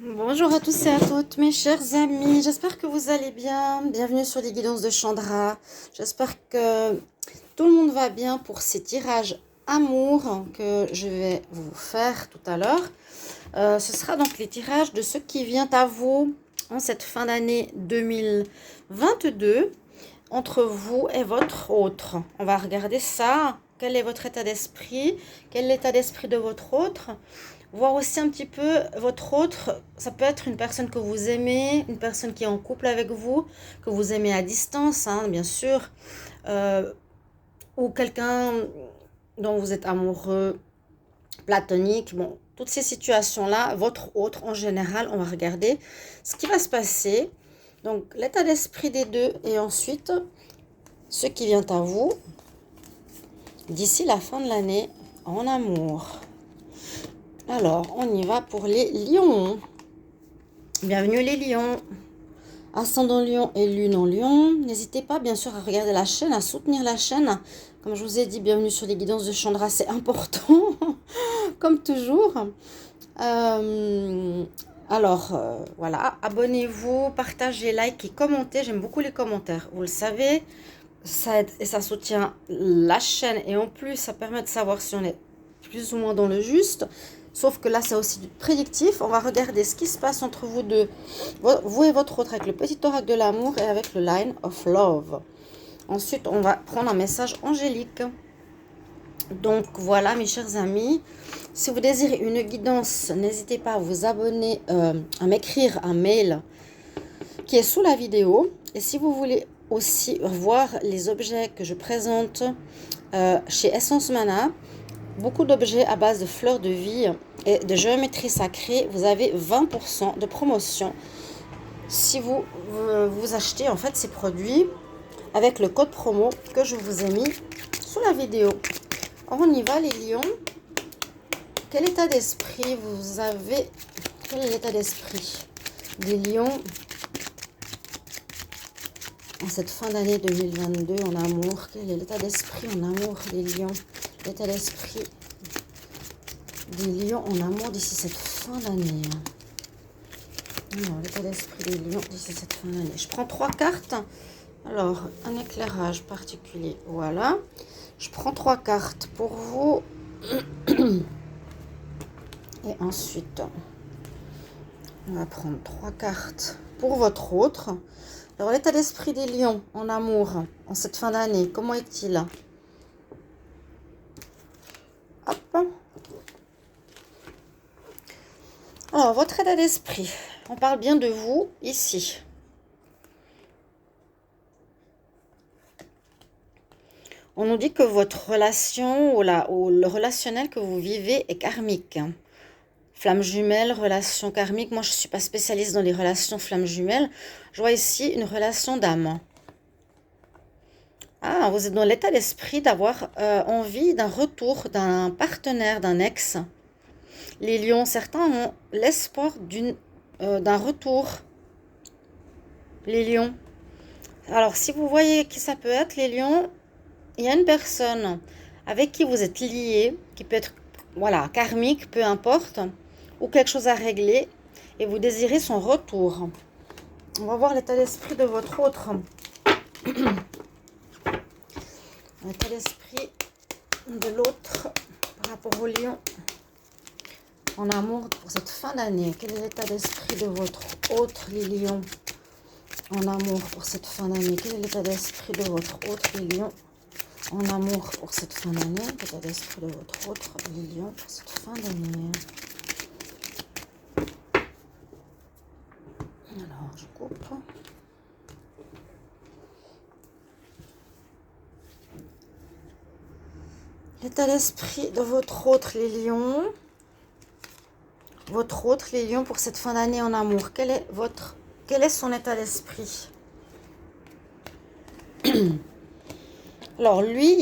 Bonjour à tous et à toutes mes chers amis, j'espère que vous allez bien. Bienvenue sur les guidances de Chandra. J'espère que tout le monde va bien pour ces tirages amour que je vais vous faire tout à l'heure. Ce sera donc les tirages de ce qui vient à vous en cette fin d'année 2022 entre vous et votre autre. On va regarder ça. Quel est votre état d'esprit? Quel est l'état d'esprit de votre autre? Voir aussi un petit peu votre autre, ça peut être une personne que vous aimez, une personne qui est en couple avec vous, que vous aimez à distance, hein, bien sûr, euh, ou quelqu'un dont vous êtes amoureux, platonique. Bon, toutes ces situations-là, votre autre en général, on va regarder ce qui va se passer. Donc, l'état d'esprit des deux et ensuite ce qui vient à vous d'ici la fin de l'année en amour. Alors, on y va pour les lions. Bienvenue les lions. Ascendant lion et lune en lion. N'hésitez pas bien sûr à regarder la chaîne, à soutenir la chaîne. Comme je vous ai dit, bienvenue sur les guidances de Chandra, c'est important, comme toujours. Voilà, abonnez-vous, partagez, likez, commentez. J'aime beaucoup les commentaires, vous le savez. Ça aide et ça soutient la chaîne et en plus, ça permet de savoir si on est plus ou moins dans le juste. Sauf que là, c'est aussi du prédictif. On va regarder ce qui se passe entre vous deux, vous et votre autre, avec le petit oracle de l'amour et avec le line of love. Ensuite, on va prendre un message angélique. Donc voilà, mes chers amis, si vous désirez une guidance, n'hésitez pas à vous abonner, à m'écrire un mail qui est sous la vidéo. Et si vous voulez aussi voir les objets que je présente chez Essence Mana, beaucoup d'objets à base de fleurs de vie et de géométrie sacrée, vous avez 20% de promotion si vous achetez en fait ces produits avec le code promo que je vous ai mis sous la vidéo. On y va les lions. Quel état d'esprit vous avez? Quel est l'état d'esprit des lions en cette fin d'année 2022 en amour? Quel est l'état d'esprit en amour des lions? L'état d'esprit des lions en amour d'ici cette fin d'année. Alors, l'état d'esprit des lions d'ici cette fin d'année. Je prends 3 cartes. Alors, un éclairage particulier. Voilà. Je prends 3 cartes pour vous. Et ensuite, on va prendre 3 cartes pour votre autre. Alors, l'état d'esprit des lions en amour en cette fin d'année, comment est-il? Hop. Alors, votre état d'esprit, on parle bien de vous ici. On nous dit que votre relation ou le relationnel que vous vivez est karmique. Flamme jumelle, relation karmique. Moi, je ne suis pas spécialiste dans les relations flamme jumelle. Je vois ici une relation d'âme. Ah, vous êtes dans l'état d'esprit d'avoir envie d'un retour d'un partenaire, d'un ex. Les lions, certains ont l'espoir d'un retour. Les lions. Alors, si vous voyez qui ça peut être, les lions, il y a une personne avec qui vous êtes lié, qui peut être, voilà, karmique, peu importe, ou quelque chose à régler, et vous désirez son retour. On va voir l'état d'esprit de votre autre. L'état d'esprit de l'autre par rapport au lion en amour pour cette fin d'année. Quel est l'état d'esprit de votre autre, les lions, en amour pour cette fin d'année? Quel est l'état d'esprit de votre autre, les lions, en amour pour cette fin d'année? L'état d'esprit de votre autre, les lions, pour cette fin d'année. Alors, je coupe. L'état d'esprit de votre autre, les lions. Votre autre, les lions, pour cette fin d'année en amour. Quel est son état d'esprit? Alors, lui,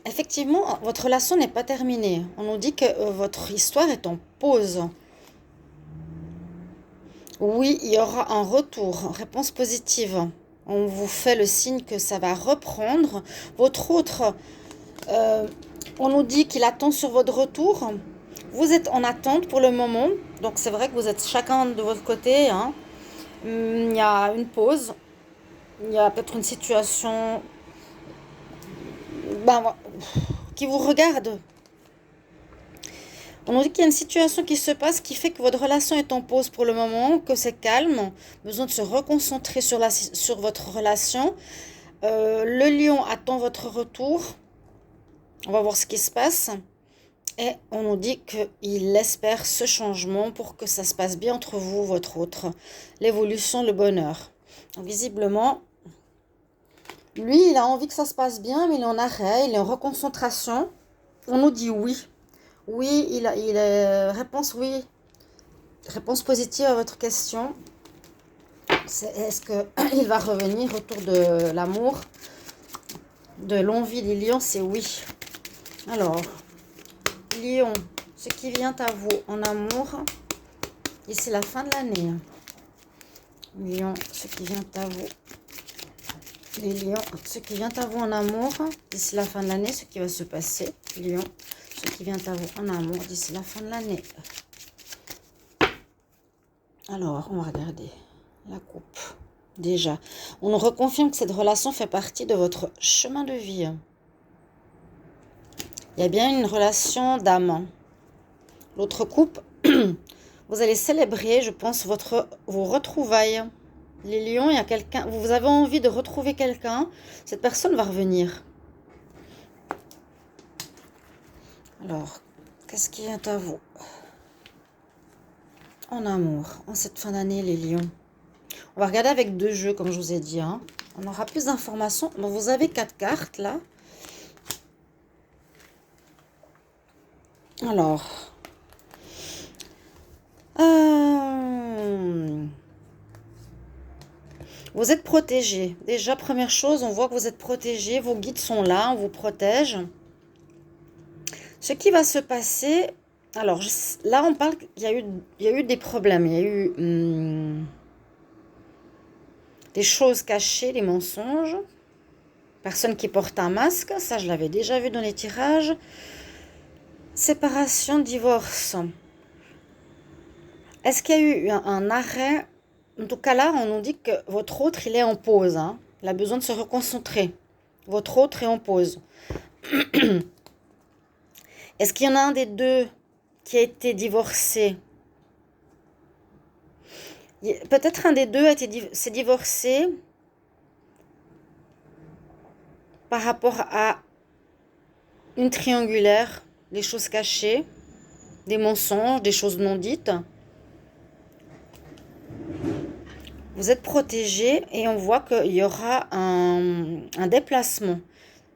effectivement, votre relation n'est pas terminée. On nous dit que votre histoire est en pause. Oui, il y aura un retour, réponse positive. On vous fait le signe que ça va reprendre. Votre autre, on nous dit qu'il attend sur votre retour. Vous êtes en attente pour le moment. Donc c'est vrai que vous êtes chacun de votre côté, hein. Il y a une pause, il y a peut-être une situation ben, qui vous regarde. On nous dit qu'il y a une situation qui se passe qui fait que votre relation est en pause pour le moment, que c'est calme, besoin de se reconcentrer sur votre relation. Le lion attend votre retour. On va voir ce qui se passe. Et on nous dit qu'il espère ce changement pour que ça se passe bien entre vous, votre autre. L'évolution, le bonheur. Donc, visiblement, lui, il a envie que ça se passe bien, mais il est en arrêt, il est en reconcentration. On nous dit oui. Oui, il est réponse oui. Réponse positive à votre question. Est-ce qu'il va revenir autour de l'amour, de l'envie des lions? C'est oui. Alors, Lion, ce qui vient à vous en amour, d'ici la fin de l'année. Lion, ce qui vient à vous. Les lions, ce qui vient à vous en amour, d'ici la fin de l'année, ce qui va se passer. Lion, ce qui vient à vous en amour, d'ici la fin de l'année. Alors, on va regarder la coupe. Déjà, on nous reconfirme que cette relation fait partie de votre chemin de vie. Il y a bien une relation d'âme. L'autre coupe, vous allez célébrer, je pense, vos retrouvailles. Les lions, il y a quelqu'un, vous avez envie de retrouver quelqu'un, cette personne va revenir. Alors, qu'est-ce qui vient à vous en amour, en cette fin d'année, les lions? On va regarder avec 2 jeux, comme je vous ai dit. Hein. On aura plus d'informations. Bon, vous avez 4 cartes, là. Alors. Vous êtes protégé. Déjà, première chose, on voit que vous êtes protégé. Vos guides sont là, on vous protège. Ce qui va se passer... Alors, là, on parle qu'il y a eu des problèmes. Il y a eu des choses cachées, des mensonges. Personne qui porte un masque. Ça, je l'avais déjà vu dans les tirages. Séparation, divorce. Est-ce qu'il y a eu un arrêt? En tout cas, là, on nous dit que votre autre, il est en pause. Hein. Il a besoin de se reconcentrer. Votre autre est en pause. Est-ce qu'il y en a un des deux qui a été divorcé? Peut-être un des deux s'est divorcé par rapport à une triangulaire, des choses cachées, des mensonges, des choses non dites. Vous êtes protégé et on voit qu'il y aura un déplacement.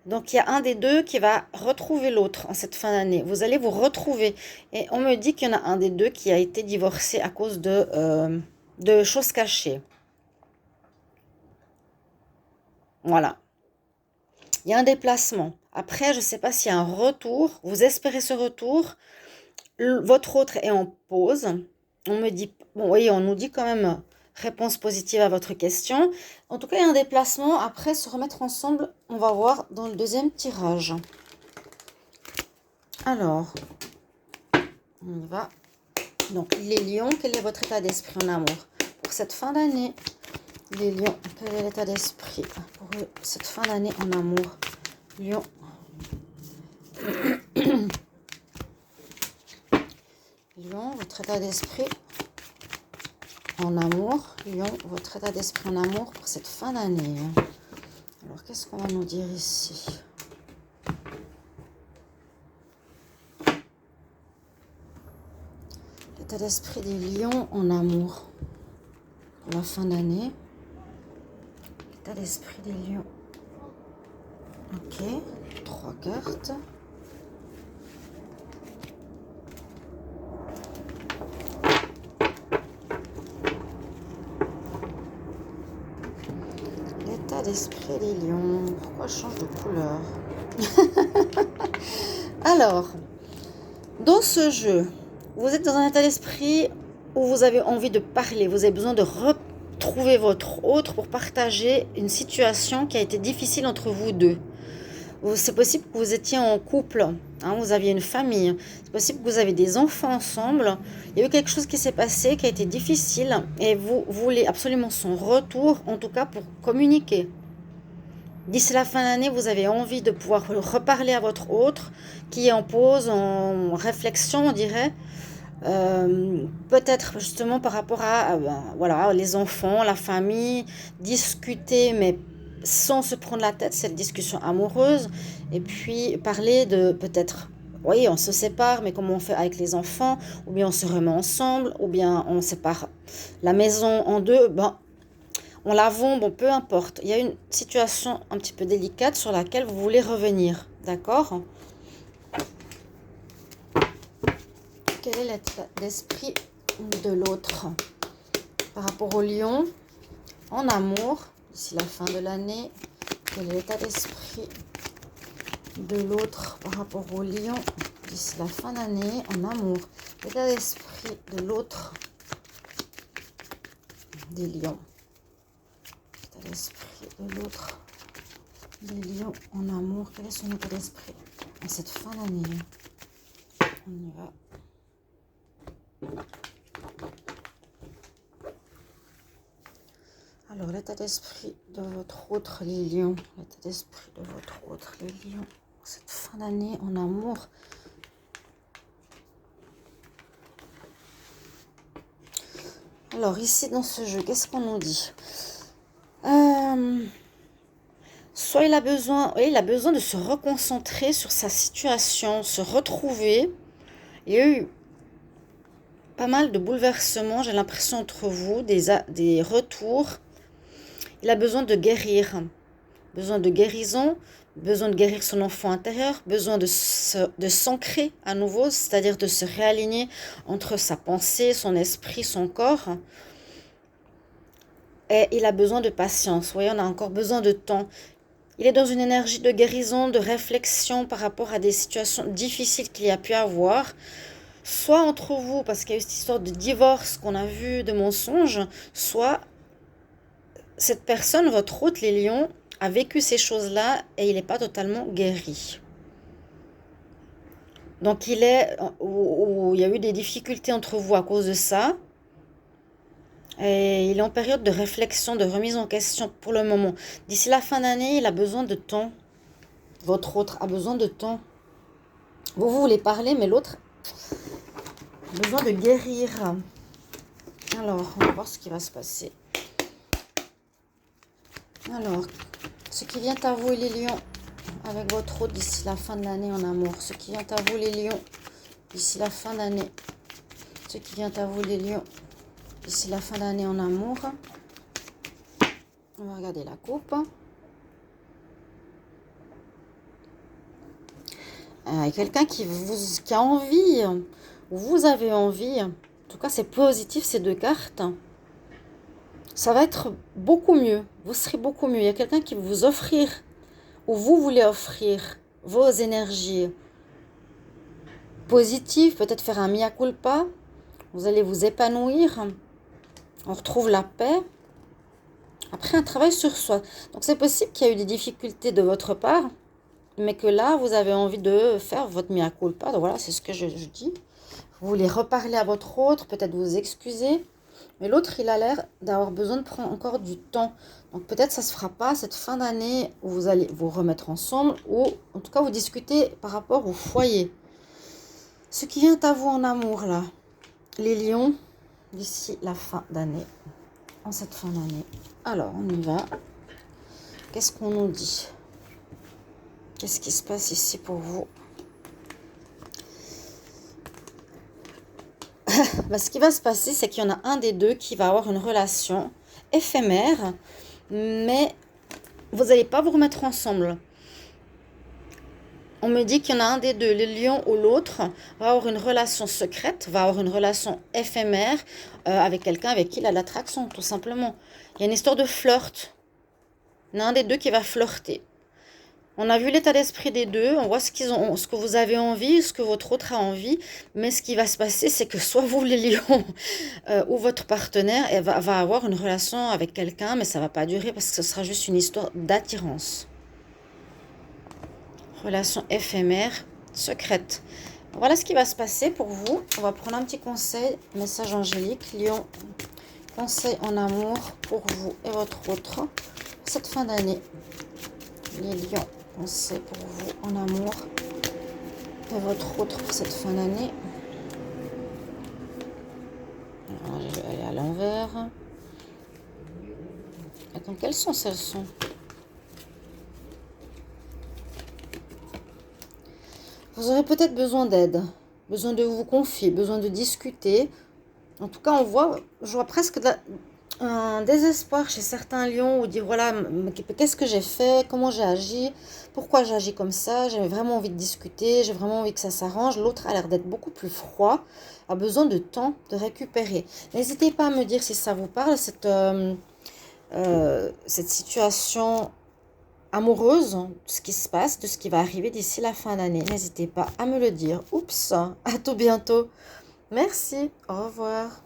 Donc, il y a un des deux qui va retrouver l'autre en cette fin d'année. Vous allez vous retrouver. Et on me dit qu'il y en a un des deux qui a été divorcé à cause de choses cachées. Voilà. Il y a un déplacement. Après, je ne sais pas s'il y a un retour. Vous espérez ce retour. Votre autre est en pause. On me dit... Bon, voyez, on nous dit quand même... Réponse positive à votre question. En tout cas, il y a un déplacement. Après, se remettre ensemble, on va voir dans le deuxième tirage. Alors, on y va. Donc, les lions, quel est votre état d'esprit en amour pour cette fin d'année? Les lions, quel est l'état d'esprit pour cette fin d'année en amour? Lion. Lion, votre état d'esprit en amour, Lion, votre état d'esprit en amour pour cette fin d'année. Alors, qu'est-ce qu'on va nous dire ici? L'état d'esprit des lions en amour pour la fin d'année. L'état d'esprit des lions. Ok, 3 cartes. D'esprit des lions. Pourquoi je change de couleur? Alors, dans ce jeu, vous êtes dans un état d'esprit où vous avez envie de parler. Vous avez besoin de retrouver votre autre pour partager une situation qui a été difficile entre vous deux. C'est possible que vous étiez en couple, hein, vous aviez une famille. C'est possible que vous avez des enfants ensemble. Il y a eu quelque chose qui s'est passé, qui a été difficile, et vous voulez absolument son retour, en tout cas pour communiquer. D'ici la fin d'année, vous avez envie de pouvoir reparler à votre autre qui est en pause, en réflexion, on dirait. Peut-être justement par rapport à voilà, les enfants, la famille, discuter, mais sans se prendre la tête, cette discussion amoureuse. Et puis parler de peut-être, oui, on se sépare, mais comment on fait avec les enfants, ou bien on se remet ensemble, ou bien on sépare la maison en deux. Bon, on la vend, bon, peu importe. Il y a une situation un petit peu délicate sur laquelle vous voulez revenir. D'accord? Quel est l'état d'esprit de l'autre par rapport au lion en amour d'ici la fin de l'année? Quel est l'état d'esprit de l'autre par rapport au lion d'ici la fin d'année en amour? L'état d'esprit de l'autre des lions. L'esprit de l'autre des lions en amour. Quel est son état d'esprit en cette fin d'année? On y va. Alors, l'état d'esprit de votre autre, les lions. L'état d'esprit de votre autre, les lions. En cette fin d'année en amour. Alors, ici, dans ce jeu, qu'est-ce qu'on nous dit? Soit il a besoin, oui, il a besoin de se reconcentrer sur sa situation, se retrouver. Il y a eu pas mal de bouleversements, j'ai l'impression, entre vous, des retours. Il a besoin de guérir, besoin de guérison, besoin de guérir son enfant intérieur, besoin de s'ancrer à nouveau, c'est-à-dire de se réaligner entre sa pensée, son esprit, son corps. Et il a besoin de patience. Vous voyez, on a encore besoin de temps. Il est dans une énergie de guérison, de réflexion par rapport à des situations difficiles qu'il y a pu avoir. Soit entre vous, parce qu'il y a eu cette histoire de divorce qu'on a vu, de mensonges, soit cette personne, votre hôte, les lions, a vécu ces choses-là et il n'est pas totalement guéri. Donc il y a eu des difficultés entre vous à cause de ça. Et il est en période de réflexion, de remise en question pour le moment. D'ici la fin d'année, il a besoin de temps. Votre autre a besoin de temps. Vous voulez parler, mais l'autre a besoin de guérir. Alors, on va voir ce qui va se passer. Alors, ce qui vient à vous, les lions, avec votre autre d'ici la fin de l'année en amour. Ce qui vient à vous, les lions, d'ici la fin d'année. Ce qui vient à vous, les lions, d'ici la fin d'année en amour. On va regarder la coupe. Il y a quelqu'un qui a envie, ou vous avez envie, en tout cas c'est positif ces deux cartes, ça va être beaucoup mieux, vous serez beaucoup mieux. Il y a quelqu'un qui va vous offrir, ou vous voulez offrir vos énergies positives, peut-être faire un mea culpa, vous allez vous épanouir, on retrouve la paix, après un travail sur soi. Donc c'est possible qu'il y a eu des difficultés de votre part, mais que là, vous avez envie de faire votre mea culpa. Donc voilà, c'est ce que je dis. Vous voulez reparler à votre autre, peut-être vous excuser. Mais l'autre, il a l'air d'avoir besoin de prendre encore du temps. Donc peut-être ça ne se fera pas cette fin d'année où vous allez vous remettre ensemble. Ou en tout cas, vous discutez par rapport au foyer. Ce qui vient à vous en amour, là. Les lions, d'ici la fin d'année. En cette fin d'année. Alors, on y va. Qu'est-ce qu'on nous dit ? Qu'est-ce qui se passe ici pour vous? Ce qui va se passer, c'est qu'il y en a un des deux qui va avoir une relation éphémère, mais vous n'allez pas vous remettre ensemble. On me dit qu'il y en a un des deux, le lion ou l'autre, va avoir une relation secrète, va avoir une relation éphémère avec quelqu'un avec qui il a de l'attraction, tout simplement. Il y a une histoire de flirt. Il y en a un des deux qui va flirter. On a vu l'état d'esprit des deux, on voit ce que vous avez envie, ce que votre autre a envie, mais ce qui va se passer, c'est que soit vous, les lions, ou votre partenaire va avoir une relation avec quelqu'un, mais ça ne va pas durer parce que ce sera juste une histoire d'attirance. relation éphémère, secrète. Voilà ce qui va se passer pour vous. On va prendre un petit conseil, message angélique, Lion. Conseil en amour pour vous et votre autre cette fin d'année. Les lions, conseil pour vous en amour et votre autre pour cette fin d'année. Alors, je vais aller à l'envers. Attends, quelles sont ces leçons? Vous aurez peut-être besoin d'aide, besoin de vous confier, besoin de discuter. En tout cas, je vois presque un désespoir chez certains lions où dire voilà, qu'est-ce que j'ai fait, comment j'ai agi, pourquoi j'ai agi comme ça, j'ai vraiment envie de discuter, j'ai vraiment envie que ça s'arrange. L'autre a l'air d'être beaucoup plus froid, a besoin de temps de récupérer. N'hésitez pas à me dire si ça vous parle, cette situation amoureuse, de ce qui se passe, de ce qui va arriver d'ici la fin d'année. N'hésitez pas à me le dire. Oups, à tout bientôt. Merci, au revoir.